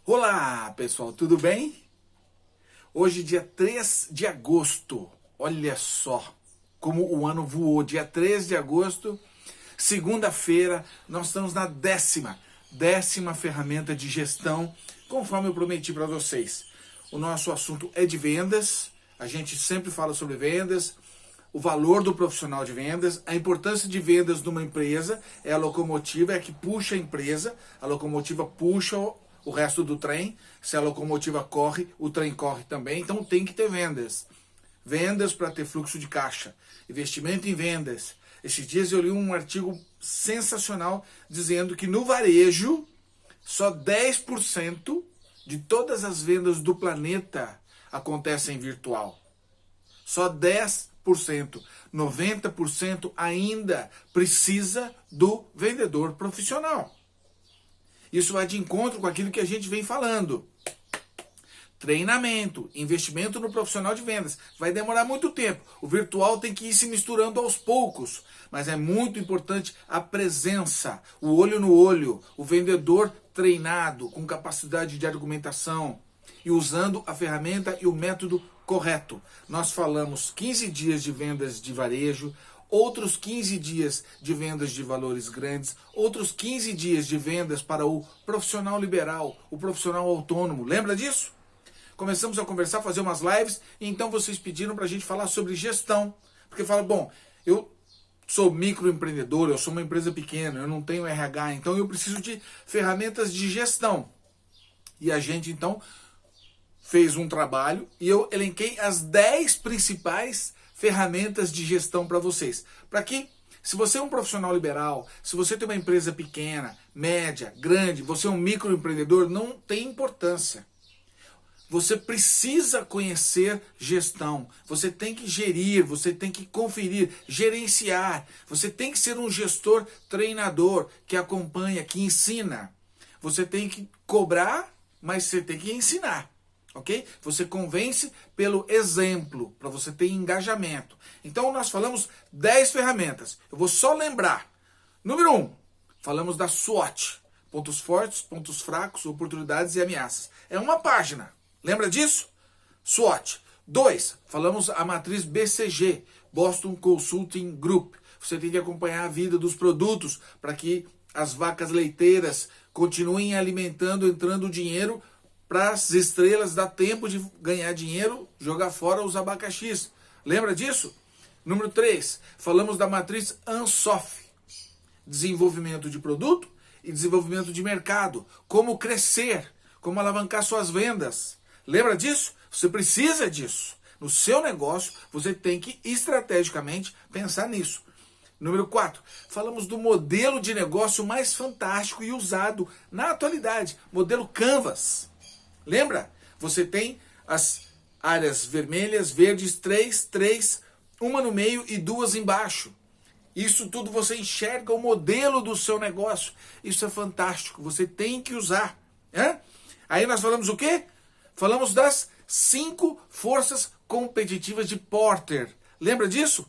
Olá, pessoal, tudo bem? Hoje, dia 3 de agosto, olha só como o ano voou. Dia 3 de agosto, segunda-feira, nós estamos na décima ferramenta de gestão, conforme eu prometi para vocês. O nosso assunto é de vendas, a gente sempre fala sobre vendas, o valor do profissional de vendas, a importância de vendas numa empresa, é a locomotiva, é a que puxa a empresa, a locomotiva puxa o resto do trem, se a locomotiva corre, o trem corre também, então tem que ter vendas. Vendas para ter fluxo de caixa, investimento em vendas. Esses dias eu li um artigo sensacional dizendo que no varejo, só 10% de todas as vendas do planeta acontecem virtual. Só 10%. 90% ainda precisa do vendedor profissional. Isso vai de encontro com aquilo que a gente vem falando. Treinamento, investimento no profissional de vendas. Vai demorar muito tempo. O virtual tem que ir se misturando aos poucos. Mas é muito importante a presença, o olho no olho, o vendedor treinado, com capacidade de argumentação e usando a ferramenta e o método correto. Nós falamos 15 dias de vendas de varejo, outros 15 dias de vendas de valores grandes, outros 15 dias de vendas para o profissional liberal, o profissional autônomo. Lembra disso? Começamos a conversar, fazer umas lives, e então vocês pediram para a gente falar sobre gestão. Porque fala, bom, eu sou microempreendedor, eu sou uma empresa pequena, eu não tenho RH, então eu preciso de ferramentas de gestão. E a gente, então, fez um trabalho e eu elenquei as 10 principais ferramentas de gestão para vocês. Para que, se você é um profissional liberal, se você tem uma empresa pequena, média, grande, você é um microempreendedor, não tem importância. Você precisa conhecer gestão, você tem que gerir, você tem que conferir, gerenciar. Você tem que ser um gestor treinador que acompanha, que ensina. Você tem que cobrar, mas você tem que ensinar. Ok? Você convence pelo exemplo, para você ter engajamento. Então nós falamos 10 ferramentas. Eu vou só lembrar. Número 1, falamos da SWOT. Pontos fortes, pontos fracos, oportunidades e ameaças. É uma página. Lembra disso? SWOT. 2, falamos a matriz BCG, Boston Consulting Group. Você tem que acompanhar a vida dos produtos para que as vacas leiteiras continuem alimentando, entrando dinheiro para as estrelas, dá tempo de ganhar dinheiro, jogar fora os abacaxis. Lembra disso? Número 3, falamos da matriz ANSOF. Desenvolvimento de produto e desenvolvimento de mercado. Como crescer, como alavancar suas vendas. Lembra disso? Você precisa disso. No seu negócio, você tem que estrategicamente pensar nisso. Número 4, falamos do modelo de negócio mais fantástico e usado na atualidade. Modelo Canvas. Lembra? Você tem as áreas vermelhas, verdes, 3, uma no meio e 2 embaixo. Isso tudo você enxerga o modelo do seu negócio. Isso é fantástico, você tem que usar. Aí nós falamos o quê? Falamos das 5 forças competitivas de Porter. Lembra disso?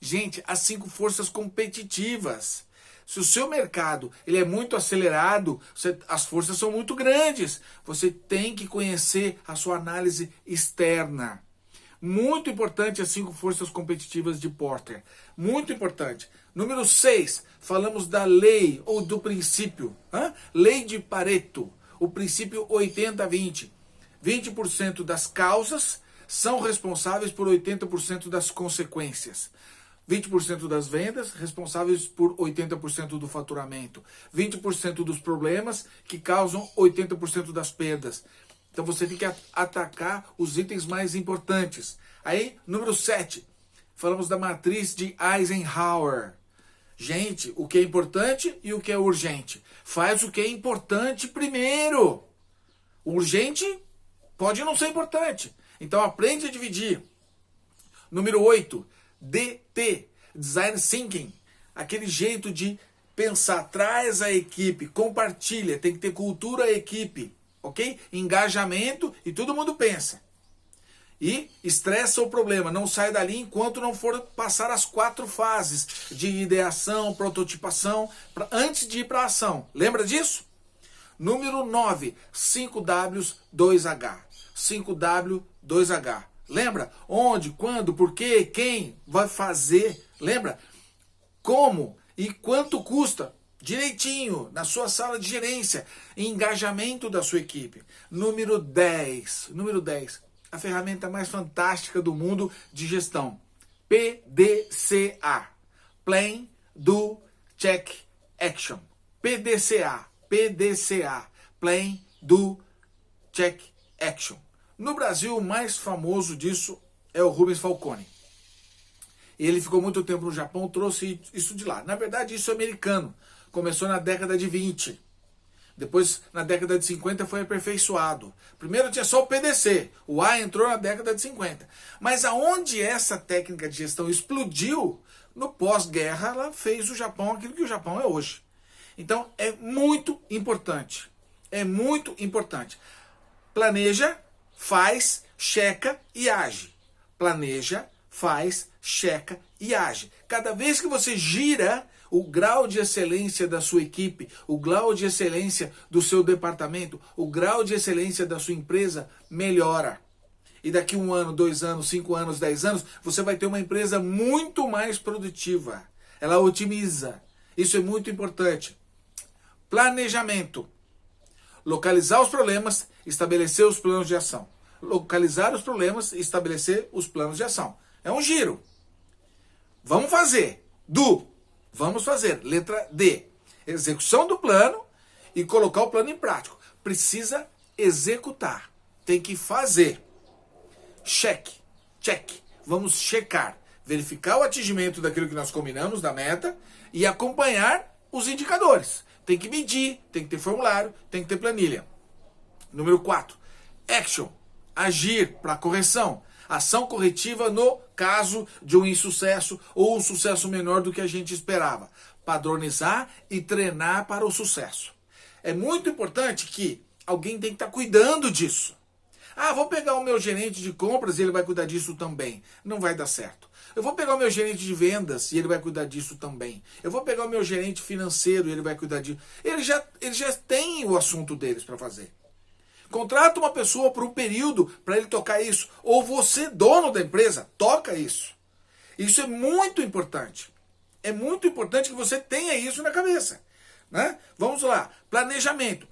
Gente, as 5 forças competitivas. Se o seu mercado ele é muito acelerado, as forças são muito grandes. Você tem que conhecer a sua análise externa. Muito importante as 5 forças competitivas de Porter. Muito importante. Número 6, falamos da lei ou do princípio. Lei de Pareto. O princípio 80-20. 20% das causas são responsáveis por 80% das consequências. 20% das vendas responsáveis por 80% do faturamento. 20% dos problemas que causam 80% das perdas. Então você tem que atacar os itens mais importantes. Aí, número 7, falamos da matriz de Eisenhower. Gente, o que é importante e o que é urgente. Faz o que é importante primeiro. O urgente pode não ser importante. Então aprende a dividir. Número 8, DT, Design Thinking, aquele jeito de pensar, traz a equipe, compartilha, tem que ter cultura equipe, ok? Engajamento e todo mundo pensa. E estressa o problema, não sai dali enquanto não for passar as 4 fases de ideação, prototipação, antes de ir para a ação. Lembra disso? Número 9, 5Ws, 2H. 5W, 2H. Lembra? Onde, quando, por quê, quem vai fazer. Lembra? Como e quanto custa. Direitinho, na sua sala de gerência. Engajamento da sua equipe. Número 10. Número 10. A ferramenta mais fantástica do mundo de gestão. PDCA. Plan, Do, Check, Action. PDCA. PDCA. Plan, Do, Check, Action. No Brasil, o mais famoso disso é o Rubens Falcone. Ele ficou muito tempo no Japão, trouxe isso de lá. Na verdade, isso é americano. Começou na década de 20. Depois, na década de 50, foi aperfeiçoado. Primeiro tinha só o PDC. O A entrou na década de 50. Mas aonde essa técnica de gestão explodiu, no pós-guerra, ela fez o Japão aquilo que o Japão é hoje. Então, é muito importante. É muito importante. Planeja, faz, checa e age. Planeja, faz, checa e age. Cada vez que você gira, o grau de excelência da sua equipe, o grau de excelência do seu departamento, o grau de excelência da sua empresa melhora. E daqui 1 ano, 2 anos, 5 anos, 10 anos, você vai ter uma empresa muito mais produtiva. Ela otimiza. Isso é muito importante. Planejamento. Localizar os problemas, estabelecer os planos de ação. Localizar os problemas e estabelecer os planos de ação. É um giro. Vamos fazer. Vamos fazer. Letra D. Execução do plano e colocar o plano em prática. Precisa executar. Tem que fazer. Cheque. Check. Vamos checar. Verificar o atingimento daquilo que nós combinamos, da meta, e acompanhar os indicadores. Tem que medir, tem que ter formulário, tem que ter planilha. Número 4. Action. Agir para correção. Ação corretiva no caso de um insucesso ou um sucesso menor do que a gente esperava. Padronizar e treinar para o sucesso. É muito importante que alguém tem que estar cuidando disso. Ah, vou pegar o meu gerente de compras e ele vai cuidar disso também. Não vai dar certo. Eu vou pegar o meu gerente de vendas e ele vai cuidar disso também. Eu vou pegar o meu gerente financeiro e ele vai cuidar disso. Eles já têm o assunto deles para fazer. Contrata uma pessoa por um período para ele tocar isso. Ou você, dono da empresa, toca isso. Isso é muito importante. É muito importante que você tenha isso na cabeça. Né? Vamos lá. Planejamento.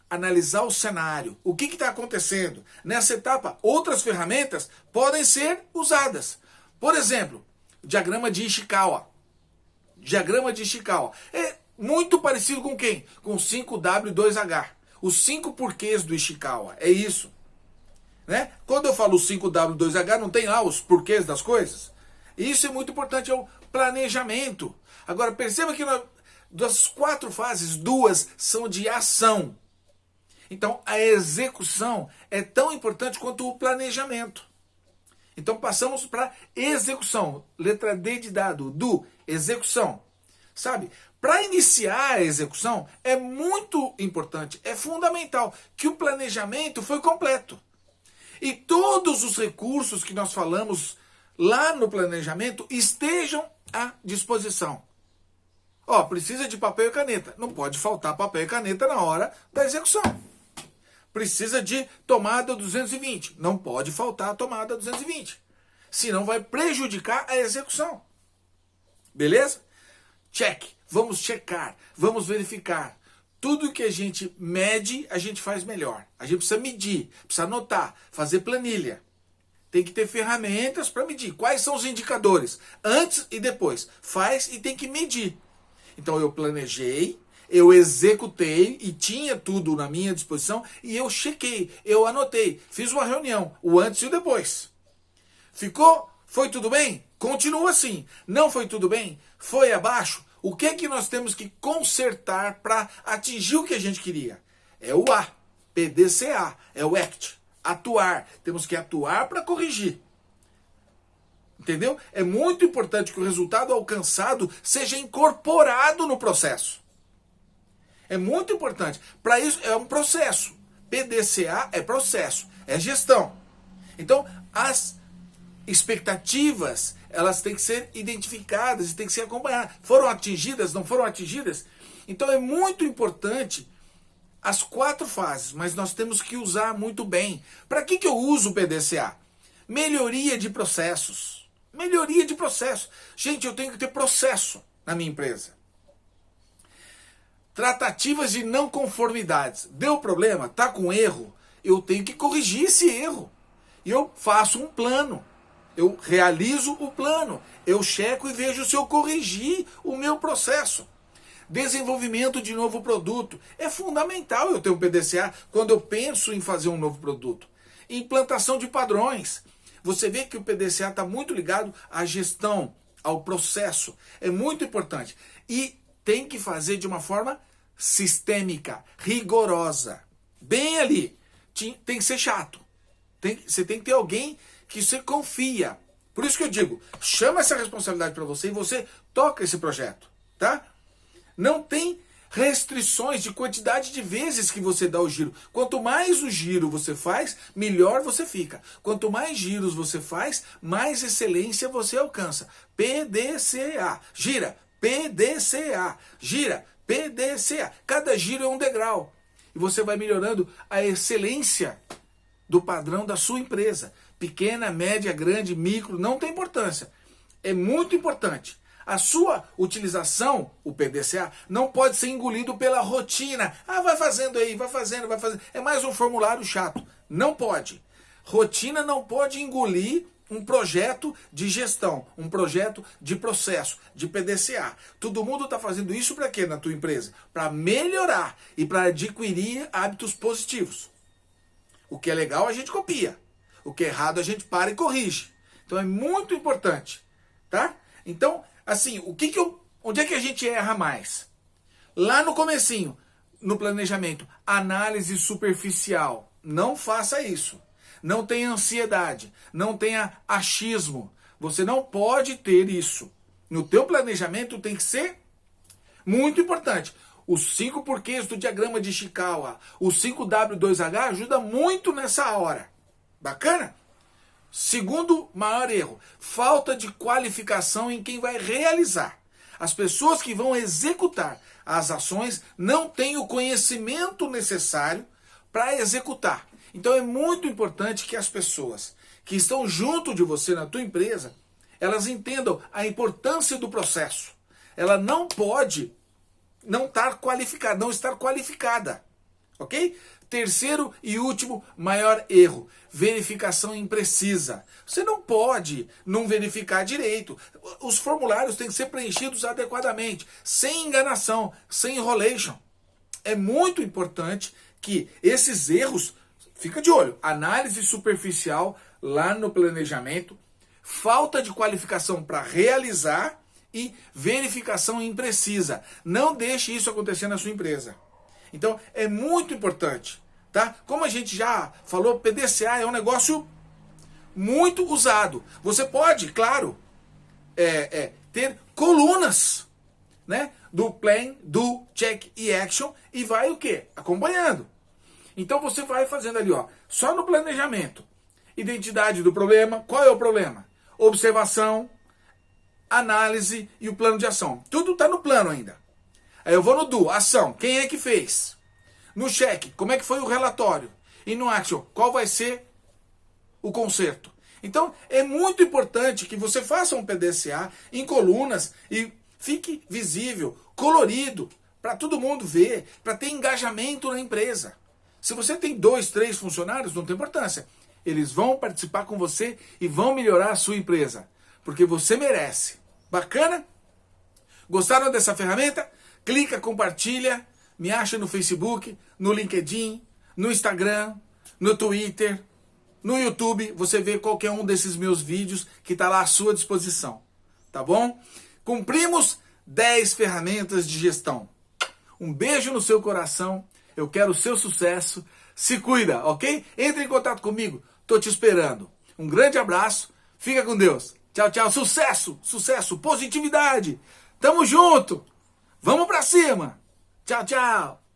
Analisar o cenário. O que está acontecendo? Nessa etapa, outras ferramentas podem ser usadas. Por exemplo, diagrama de Ishikawa. Diagrama de Ishikawa. É muito parecido com quem? Com 5W e 2H. Os 5 porquês do Ishikawa. É isso. Né? Quando eu falo 5W e 2H, não tem lá os porquês das coisas? Isso é muito importante, é o planejamento. Agora, perceba que das 4 fases, 2 são de ação. Então, a execução é tão importante quanto o planejamento. Então, passamos para execução. Letra D de dado. Execução. Sabe? Para iniciar a execução, é muito importante, é fundamental que o planejamento foi completo. E todos os recursos que nós falamos lá no planejamento estejam à disposição. Ó, precisa de papel e caneta. Não pode faltar papel e caneta na hora da execução. Precisa de tomada 220. Não pode faltar a tomada 220. Senão vai prejudicar a execução. Beleza? Check. Vamos checar. Vamos verificar. Tudo que a gente mede, a gente faz melhor. A gente precisa medir, precisa anotar, fazer planilha. Tem que ter ferramentas para medir. Quais são os indicadores? Antes e depois. Faz e tem que medir. Então eu planejei, eu executei e tinha tudo na minha disposição e eu chequei, eu anotei, fiz uma reunião, o antes e o depois. Ficou? Foi tudo bem? Continua assim. Não foi tudo bem? Foi abaixo? O que é que nós temos que consertar para atingir o que a gente queria? É o A, PDCA, é o ACT, atuar. Temos que atuar para corrigir. Entendeu? É muito importante que o resultado alcançado seja incorporado no processo. É muito importante. Para isso, é um processo. PDCA é processo, é gestão. Então, as expectativas, elas têm que ser identificadas e têm que ser acompanhadas. Foram atingidas, não foram atingidas? Então, é muito importante as 4 fases, mas nós temos que usar muito bem. Para que eu uso o PDCA? Melhoria de processos. Melhoria de processo. Gente, eu tenho que ter processo na minha empresa. Tratativas de não conformidades. Deu problema? Tá com erro? Eu tenho que corrigir esse erro. E eu faço um plano. Eu realizo o plano. Eu checo e vejo se eu corrigi o meu processo. Desenvolvimento de novo produto. É fundamental eu ter um PDCA quando eu penso em fazer um novo produto. Implantação de padrões. Você vê que o PDCA está muito ligado à gestão, ao processo. É muito importante. E tem que fazer de uma forma sistêmica, rigorosa. Bem ali. Tem que ser chato. Você tem que ter alguém que você confia. Por isso que eu digo, chama essa responsabilidade para você e você toca esse projeto, tá? Não tem restrições de quantidade de vezes que você dá o giro. Quanto mais o giro você faz, melhor você fica. Quanto mais giros você faz, mais excelência você alcança. PDCA. Gira. PDCA. Gira. PDCA. Cada giro é um degrau. E você vai melhorando a excelência do padrão da sua empresa. Pequena, média, grande, micro, não tem importância. É muito importante. A sua utilização, o PDCA, não pode ser engolido pela rotina. Ah, vai fazendo aí, vai fazendo, vai fazendo. É mais um formulário chato. Não pode. Rotina não pode engolir um projeto de gestão, um projeto de processo, de PDCA. Todo mundo está fazendo isso para quê na tua empresa? Para melhorar e para adquirir hábitos positivos. O que é legal a gente copia. O que é errado a gente para e corrige. Então é muito importante, tá? Então, assim, onde é que a gente erra mais? Lá no comecinho, no planejamento, análise superficial. Não faça isso. Não tenha ansiedade, não tenha achismo. Você não pode ter isso. No teu planejamento tem que ser muito importante. Os 5 porquês do diagrama de Ishikawa, o 5W2H ajuda muito nessa hora. Bacana? Segundo maior erro, falta de qualificação em quem vai realizar. As pessoas que vão executar as ações não têm o conhecimento necessário para executar. Então é muito importante que as pessoas que estão junto de você na tua empresa, elas entendam a importância do processo. Ela não pode não estar qualificada. Ok? Terceiro e último maior erro, verificação imprecisa. Você não pode não verificar direito. Os formulários têm que ser preenchidos adequadamente, sem enganação, sem enrolation. É muito importante que esses erros, fica de olho, análise superficial lá no planejamento, falta de qualificação para realizar e verificação imprecisa. Não deixe isso acontecer na sua empresa. Então, é muito importante, tá? Como a gente já falou, PDCA é um negócio muito usado. Você pode, claro, ter colunas, né? Do plan, do, check e action e vai o quê? Acompanhando. Então, você vai fazendo ali, ó, só no planejamento. Identidade do problema. Qual é o problema? Observação, análise e o plano de ação. Tudo está no plano ainda. Aí eu vou no do, ação, quem é que fez? No check, como é que foi o relatório? E no action, qual vai ser o conserto? Então, é muito importante que você faça um PDCA em colunas e fique visível, colorido, para todo mundo ver, para ter engajamento na empresa. Se você tem 2, 3 funcionários, não tem importância. Eles vão participar com você e vão melhorar a sua empresa, porque você merece. Bacana? Gostaram dessa ferramenta? Clica, compartilha, me acha no Facebook, no LinkedIn, no Instagram, no Twitter, no YouTube. Você vê qualquer um desses meus vídeos que está lá à sua disposição. Tá bom? Cumprimos 10 ferramentas de gestão. Um beijo no seu coração. Eu quero o seu sucesso. Se cuida, ok? Entre em contato comigo. Tô te esperando. Um grande abraço. Fica com Deus. Tchau, tchau. Sucesso, sucesso, positividade. Tamo junto. Vamos pra cima. Tchau, tchau.